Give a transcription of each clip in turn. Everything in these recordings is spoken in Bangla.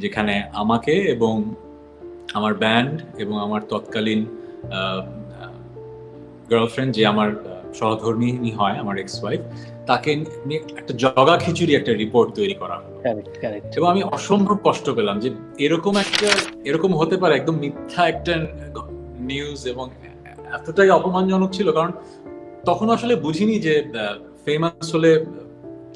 যেখানে আমাকে এবং আমার ব্যান্ড এবং আমার তৎকালীন গার্লফ্রেন্ড, যে আমার সহধর্মিণী হয়, আমার এক্স ওয়াইফ, তাকে নিয়ে একটা জগা খিচুড়ি একটা রিপোর্ট তৈরি করা হলো। Correct, correct. এবং আমি অসম্ভব কষ্ট পেলাম যে এরকম হতে পারে, একদম মিথ্যা একটা নিউজ, এবং এতটাই অপমানজনক ছিল। কারণ তখন আসলে বুঝিনি যে ফেমাস হলে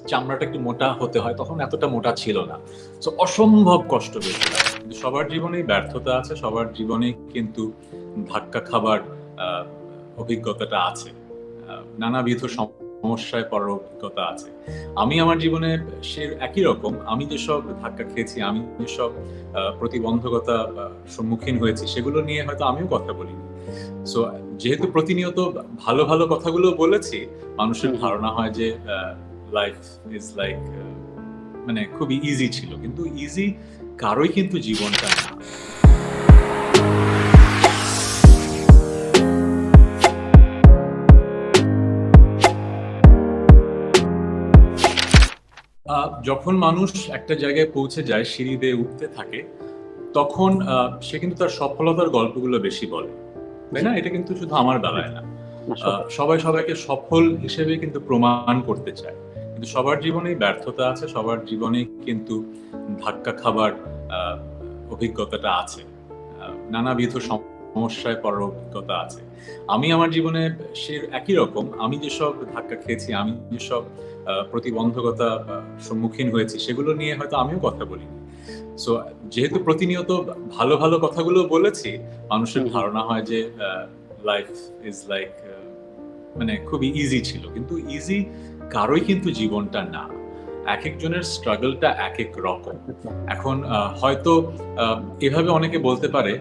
চামড়াটা একটু মোটা হতে হয়, তখন এতটা মোটা ছিল না। তো অসম্ভব কষ্ট পেয়েছিলাম। কিন্তু সবার জীবনেই ব্যর্থতা আছে, সবার জীবনেই কিন্তু ধাক্কা খাবার অভিজ্ঞতাটা আছে, নানাবিধ সমস্যায় পড়ার অভিজ্ঞতা আছে। আমি আমার জীবনে সে একই রকম, আমি যেসব ধাক্কা খেয়েছি, আমি যেসব প্রতিবন্ধকতা সম্মুখীন হয়েছি, সেগুলো নিয়ে হয়তো আমিও কথা বলিনি। সো যেহেতু প্রতিনিয়ত ভালো ভালো কথাগুলো বলেছি, মানুষের ধারণা হয় যে লাইফ ইজ লাইক, মানে খুবই ইজি ছিল, কিন্তু ইজি কারোই কিন্তু জীবনটা না। যখন মানুষ একটা জায়গায় পৌঁছে যায়, সিঁড়ি বেয়ে উঠতে থাকে, তখন সে কিন্তু তার সফলতার গল্পগুলো বেশি বলে, তাই না? এটা কিন্তু শুধু আমার বেলায় না, সবাই সবাইকে সফল হিসেবে কিন্তু প্রমাণ করতে চায়। কিন্তু সবার জীবনেই ব্যর্থতা আছে, সবার জীবনেই কিন্তু ধাক্কা খাবার অভিজ্ঞতাটা আছে, নানাবিধ সমস্যায় পড়ার অভিজ্ঞতা আছে। আমি আমার জীবনে সে একই রকম, আমি যেসব ধাক্কা খেয়েছি, আমি যেসব প্রতিবন্ধকতা সম্মুখীন হয়েছি, সেগুলো নিয়ে হয়তো আমিও কথা বলিনি। সো যেহেতু প্রতিনিয়ত ভালো ভালো কথাগুলো বলেছি, মানুষের ধারণা হয় যে লাইফ ইজ লাইক, মানে খুবই ইজি ছিল, কিন্তু ইজি কারোই কিন্তু জীবনটা না। এক একজনের স্ট্রাগলটা এক এক রকম। এখন হয়তো এভাবে অনেকে বলতে পারে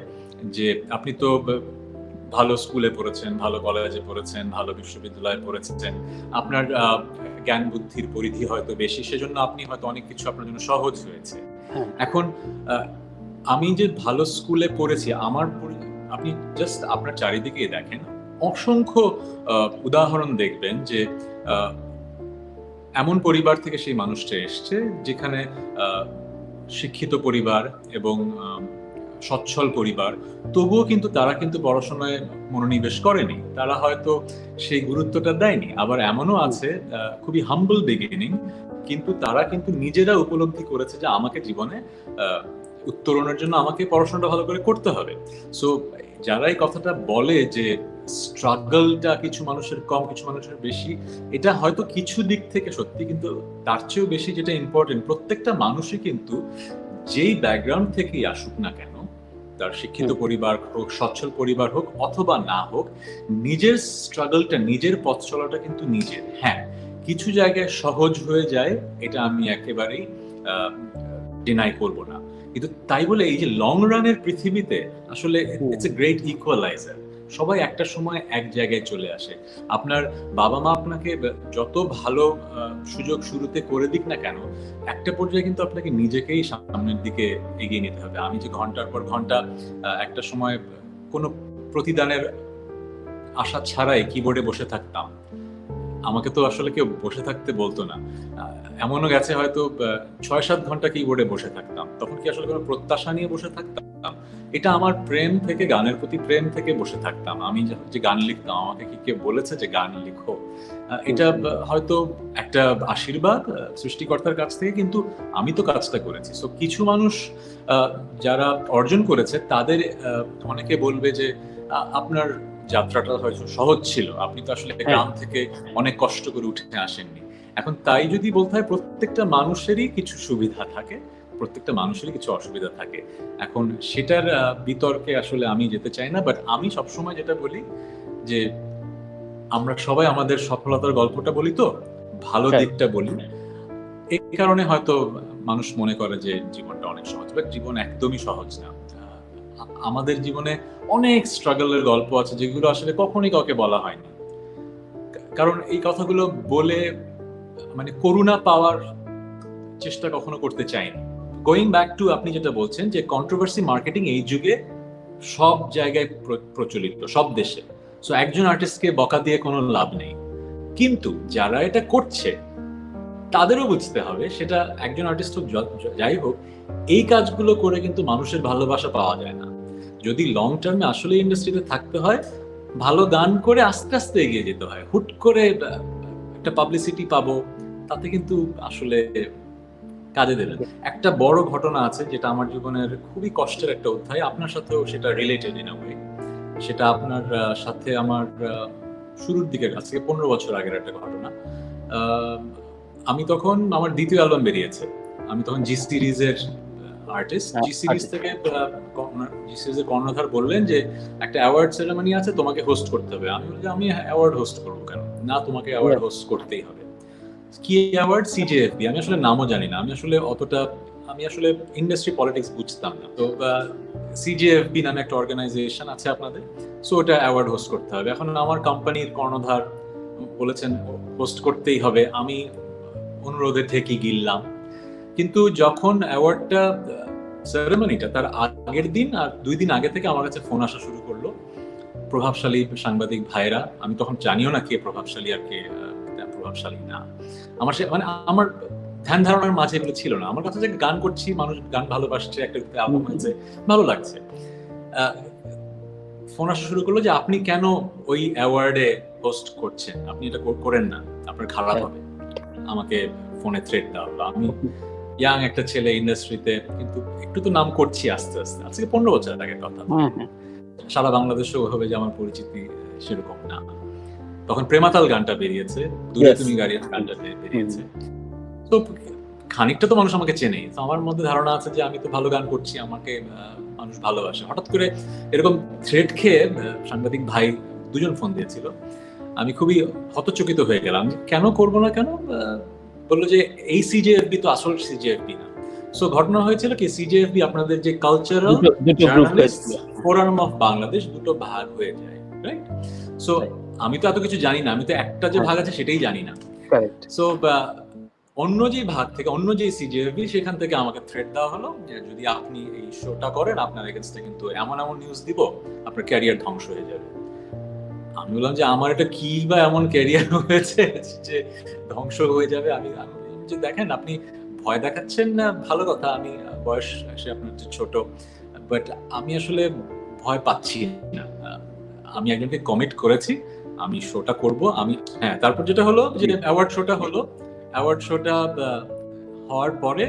যে আপনি তো ভালো স্কুলে পড়েছেন, ভালো কলেজে পড়েছেন, ভালো বিশ্ববিদ্যালয়ে পড়েছেন, আপনার জ্ঞান বুদ্ধির পরিধি হয়তো বেশি, সেজন্য আপনি হয়তো অনেক কিছু আপনার জন্য সহজ হয়েছে। এখন আমি যে ভালো স্কুলে পড়েছি, আপনি জাস্ট আপনার চারিদিকে দেখেন, অসংখ্য উদাহরণ দেখবেন যে এমন পরিবার থেকে সেই মানুষটা এসছে যেখানে শিক্ষিত পরিবার এবং সচ্ছল পরিবার, তবুও কিন্তু তারা কিন্তু পড়াশোনায় মনোনিবেশ করেনি, তারা হয়তো সেই গুরুত্বটা দেয়নি। আবার এমনও আছে খুবই হাম্বল বিগিনিং, কিন্তু তারা কিন্তু নিজেরা উপলব্ধি করেছে যে আমাকে জীবনে উত্তরণের জন্য আমাকে পড়াশোনাটা ভালো করে করতে হবে। সো যারা এই কথাটা বলে যে স্ট্রাগলটা কিছু মানুষের কম, কিছু মানুষের বেশি, এটা হয়তো কিছু দিক থেকে সত্যি, কিন্তু তার চেয়েও বেশি যেটা ইম্পর্টেন্ট, প্রত্যেকটা মানুষই কিন্তু যেই ব্যাকগ্রাউন্ড থেকেই আসুক না কেন, তার শিক্ষিত পরিবার হোক, সচ্ছল পরিবার হোক অথবা না হোক, নিজের স্ট্রাগলটা, নিজের পথ চলাটা কিন্তু নিজের। হ্যাঁ, কিছু জায়গায় সহজ হয়ে যায়, এটা আমি একেবারেই ডিনাই করব না, কিন্তু তাই বলে এই যে লং রানের পৃথিবীতে আসলে ইটস এ গ্রেট ইকুয়ালাইজার, সবাই একটা সময় এক জায়গায় চলে আসে। আপনার বাবা মা আপনাকে যত ভালো সুযোগ শুরুতে করে দিক না কেন, একটা পর্যায়ে কিন্তু আপনাকে নিজেকেই সামনের দিকে এগিয়ে নিতে হবে। আমি যে ঘন্টার পর ঘন্টা একটা সময় কোনো প্রতিদানের আশা ছাড়াই কিবোর্ডে বসে থাকতাম, আমাকে তো আসলে কেউ বসে থাকতে বলতো না। এমনও গেছে হয়তো ৬-৭ ঘন্টা কিবোর্ডে বসে থাকতাম, তখন কি আসলে কোনো প্রত্যাশা নিয়ে বসে থাকতাম? এটা আমার প্রেম থেকে, গানের প্রতি প্রেম থেকে বসে থাকতাম। আমি যে গান লিখতাম, আমাকে কি কেউ বলেছে যে গান লিখো? এটা হয়তো একটা আশীর্বাদ সৃষ্টিকর্তার কাছ থেকে, কিন্তু আমি তো কাজটা করেছি। সো কিছু মানুষ যারা অর্জন করেছে, তাদের অনেকে বলবে যে আপনার যাত্রাটা হয়তো সহজ ছিল, আপনি তো আসলে গ্রাম থেকে অনেক কষ্ট করে উঠে আসেননি। এখন তাই যদি বলতে হয়, প্রত্যেকটা মানুষেরই কিছু সুবিধা থাকে, প্রত্যেকটা মানুষেরই কিছু অসুবিধা থাকে। এখন সেটার বিতর্কে আসলে আমি যেতে চাই না, বাট আমি সবসময় যেটা বলি যে আমরা সবাই আমাদের সফলতার গল্পটা বলি, তো ভালো দিকটা বলি। এই কারণে হয়তো মানুষ মনে করে যে জীবনটা অনেক সহজ, বাট জীবন একদমই সহজ না। আমাদের জীবনে অনেক স্ট্রাগলের গল্প আছে, যেগুলো আসলে কখনোই কাউকে বলা হয়নি, কারণ এই কথাগুলো বলে মানে করুণা পাওয়ার চেষ্টা কখনো করতে চাইনি। গোয়িং ব্যাক টু আপনি যেটা বলছেন যে কন্ট্রোভার্সি মার্কেটিং এই যুগে সব জায়গায় প্রচলিত, সব দেশে। সো একজন আর্টিস্টকে বকা দিয়ে কোনো লাভ নেই, কিন্তু যারা এটা করছে তাদেরও বুঝতে হবে সেটা একজন আর্টিস্ট হোক যাই হোক, এই কাজগুলো করে কিন্তু মানুষের ভালোবাসা পাওয়া যায় না। যদি লং টার্মে আসলে ইন্ডাস্ট্রিতে থাকতে হয়, ভালো গান করে আস্তে আস্তে এগিয়ে যেতে হয়। হুট করে একটা পাবলিসিটি পাবো, তাতে কিন্তু আসলে কাজে দেবে না। একটা বড় ঘটনা আছে যেটা আমার জীবনের খুবই কষ্টের একটা অধ্যায়, আপনার সাথেও সেটা রিলেটেড ইন আ ওয়ে। সেটা আপনার সাথে আমার শুরুর দিকের কাছ থেকে 15 বছর আগের একটা ঘটনা। আমি তখন আমার দ্বিতীয় অ্যালবাম বেরিয়েছে। আমি তখন জি সিরিজের আর্টিস্ট। জি সিরিজ থেকে জি সিরিজের কর্ণধার বললেন যে একটা অ্যাওয়ার্ড সেরেমনি আছে, তোমাকে হোস্ট করতে হবে। আমি বললাম আমি অ্যাওয়ার্ড হোস্ট করবো কেন? না, তোমাকে অ্যাওয়ার্ড হোস্ট করতেই হবে। কি অ্যাওয়ার্ড? সিজেএফবি। আমি আসলে নামও জানি না, আমি আসলে ইন্ডাস্ট্রি পলিটিক্স বুঝতাম না। তো সিজেএফবি নামে একটা অর্গানাইজেশন আছে আপনাদের, সো ওটা অ্যাওয়ার্ড হোস্ট করতে হবে। এখন আমার কোম্পানির কর্ণধার বলেছেন হোস্ট করতেই হবে, আমি অনুরোধে থেকে গিললাম। কিন্তু যখন অ্যাওয়ার্ডটা সেরেমনিটা তার আগের দিন আর 2 দিন আগে থেকে আমার কাছে ফোন আসা শুরু করলো প্রভাবশালী সাংবাদিক ভাইরা। আমি তখন জানিও না কে প্রভাবশালী আর কে প্রভাবশালী না। আমার ধ্যান ধারণার মাঝে এগুলো ছিল না। আমার কাছে যে গান করছি, মানুষ গান ভালোবাসছে, একটা অ্যালবাম হয়েছে, ভালো লাগছে। ফোন আসা শুরু করলো যে আপনি কেন ওই অ্যাওয়ার্ডে হোস্ট করছেন, আপনি এটা করেন না, আপনার খারাপ হবে। আমাকে ফোনে থ্রেট দেওয়া হলো। আমি ইয়াং একটা ছেলে ইন্ডাস্ট্রিতে, কিন্তু একটু তো নাম করছি আস্তে আস্তে। আজকে 15 বছর আগের কথা। সারা বাংলাদেশে ওইভাবে যে আমার পরিচিতি সেরকম না। তখন প্রেমাতাল গানটা বেরিয়েছে, দূরে তুমি গাড়ির গানটা বেরিয়েছে। তো খানিকটা তো মানুষ আমাকে চেনে, তো আমার মধ্যে ধারণা আছে যে আমি তো ভালো গান করছি, আমাকে মানুষ ভালোবাসে। হঠাৎ করে এরকম থ্রেট খেয়ে সাংবাদিক ভাই 2জন ফোন দিয়েছিল। আমি খুবই হতচকিত হয়ে গেলাম, কেন করবো না কেন? বললো যে এই সিজেএফবি তো আসল সিজেএফবি না। সো ঘটনা হয়েছিল কি, সিজেএফবি আপনাদের যে cultural journalist forum of Bangladesh, দুটো ভাগ হয়ে যায়, রাইট? সো আমি তো এত কিছু জানি না, আমি তো একটা যে ভাগ আছে সেটাই জানি না। সো অন্য যে ভাগ থেকে, অন্য যে সিজেএফবি, সেখান থেকে আমাকে থ্রেট দেওয়া হলো যে যদি আপনি এই শোটা করেন, আপনার এগেইনস্টে কিন্তু এমন এমন নিউজ দিব, আপনার ক্যারিয়ার ধ্বংস হয়ে যাবে। আমি বললাম যে আমার এটা কি বা এমন ক্যারিয়ার হয়েছে যে ধ্বংস হয়ে যাবে? আমি যে দেখেন, আপনি ভয় দেখাচ্ছেন না, ভালো কথা, আমি বয়স এসে আপনার ছোট, বাট আমি আসলে ভয় পাচ্ছি না। আমি একজনকে কমিট করেছি, আমি শোটা করব। আমি তারপর যেটা হলো যে অ্যাওয়ার্ড শোটা হওয়ার পরে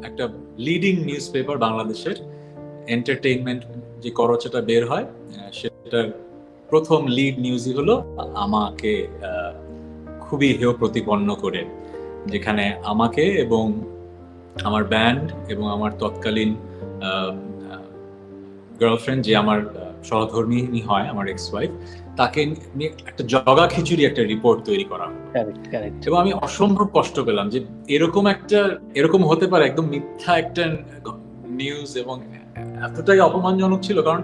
একটা লিডিং নিউজ পেপার বাংলাদেশের এন্টারটেইনমেন্ট যে করচটা বের হয়, সেটার প্রথম লিড নিউজই হলো আমাকে খুবই হেয় প্রতিপন্ন করে, যেখানে আমাকে এবং আমার ব্যান্ড এবং আমার তৎকালীন গার্লফ্রেন্ড, যে আমার সহধর্মিণী হয়, আমার এক্স ওয়াইফ, তাকে নিয়ে একটা জগা খিচুড়ি একটা রিপোর্ট তৈরি করা হলো। এবং আমি অসম্ভব কষ্ট পেলাম যে এরকম হতে পারে, একদম মিথ্যা একটা নিউজ, এবং এতটাই অপমানজনক ছিল। কারণ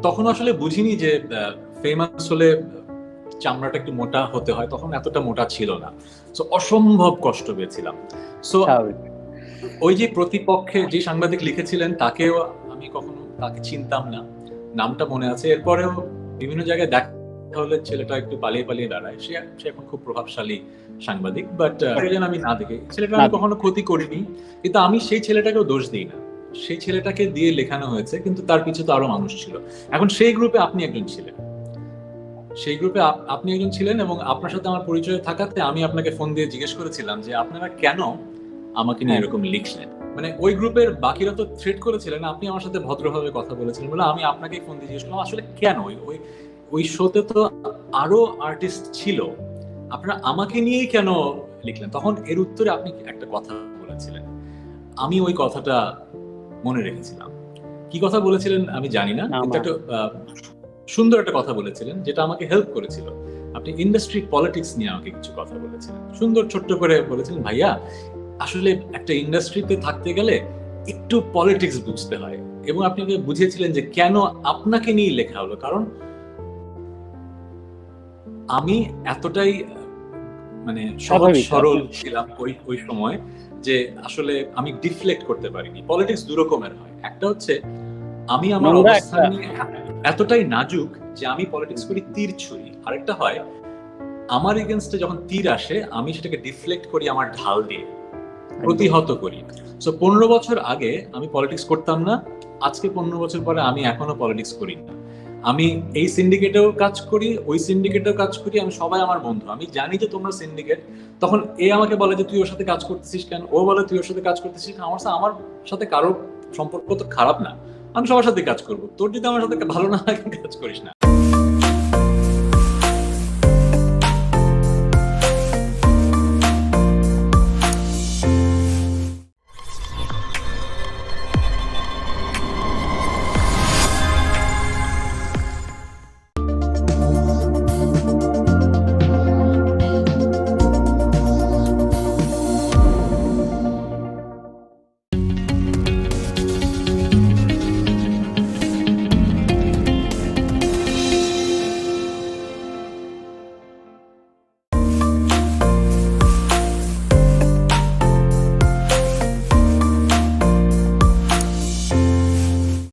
তখন আসলে বুঝিনি যে ফেমাস হলে চামড়াটা একটু মোটা হতে হয়, তখন এতটা মোটা ছিল না। সো অসম্ভব কষ্ট পেয়েছিলাম। সো ওই যে প্রতিপক্ষে যে সাংবাদিক লিখেছিলেন, তাকেও আমি কখনো তাকে চিনতাম না, নামটা মনে আছে। এরপরেও বিভিন্ন জায়গায় দেখা হলে ছেলেটা একটু পালিয়ে পালিয়ে দাঁড়ায়, সে এখন খুব প্রভাবশালী সাংবাদিক, বাট আমি না দেখে ছেলেটা আমি কখনো ক্ষতি করিনি। কিন্তু আমি সেই ছেলেটাকেও দোষ দিই না, সেই ছেলেটাকে দিয়ে লেখানো হয়েছে, কিন্তু তার পিছনে তো আরো মানুষ ছিল। এখন সেই গ্রুপে আপনি একজন ছিলেন, এবং আপনার সাথে আমার পরিচয় থাকাতে আমি আপনাকে ফোন দিয়ে জিজ্ঞেস করেছিলাম যে আপনারা কেন আমাকে নিয়ে এরকম লিখলেন। মানে ওই গ্রুপের বাকিরা তো থ্রেট করেছিলেন, আপনি আমার সাথে ভদ্রভাবে কথা বলেছিলেন বলে আমি আপনাকে ফোন দিয়ে জিজ্ঞেস করলাম আসলে কেন ওই শোতে তো আরো আর্টিস্ট ছিল, আপনারা আমাকে নিয়েই কেন লিখলেন? তখন এর উত্তরে আপনি একটা কথা বলেছিলেন, আমি ওই কথাটা মনে রেখেছিলাম। কি কথা বলেছিলেন আমি জানি না, কিন্তু একটা সুন্দর একটা কথা বলেছিলেন যেটা আমাকে হেল্প করেছিল। আপনি ইন্ডাস্ট্রি পলিটিক্স নিয়ে আমাকে কিছু কথা বলেছিলেন, সুন্দর ছোট্ট করে বলেছিলেন, ভাইয়া আসলে একটা ইন্ডাস্ট্রিতে থাকতে গেলে একটু পলিটিক্স বুঝতে হয়। এবং আপনি বুঝিয়েছিলেন যে কেন আপনাকে নিয়ে লেখা হলো, কারণ আমি এতটাই মানে সহজ সরল ছিলাম ওই সময় যে আসলে আমি ডিফ্লেক্ট করতে পারিনি। পলিটিক্স দু রকমের হয়, একটা হচ্ছে আমি আমার অবস্থান নিয়ে এতটাই নাজুক যে আমি পলিটিক্স করি তীর ছুরি, আরেকটা হয় আমার এগেনস্টে যখন তীর আসে আমি সেটাকে ডিফ্লেক্ট করি আমার ঢাল দিয়ে, একদম। প্রতিহত করি। সো 15 বছর আগে আমি পলিটিক্স করতাম না, আজকে 15 বছর পরে আমি এখনো পলিটিক্স করি না। আমি এই সিন্ডিকেটেও কাজ করি, ওই সিন্ডিকেটেও কাজ করি, আমি সবাই আমার বন্ধু। আমি জানি যে তোমরা সিন্ডিকেট, তখন এ আমাকে বলে যে তুই ওর সাথে কাজ করতেছিস কেন, ও বলে তুই ওর সাথে কাজ করতেছিস কেন। আমার সাথে কারোর সম্পর্ক তো খারাপ না, আমি সবার সাথে কাজ করবো। তোর যদি আমার সাথে ভালো না লাগে কাজ করিস না।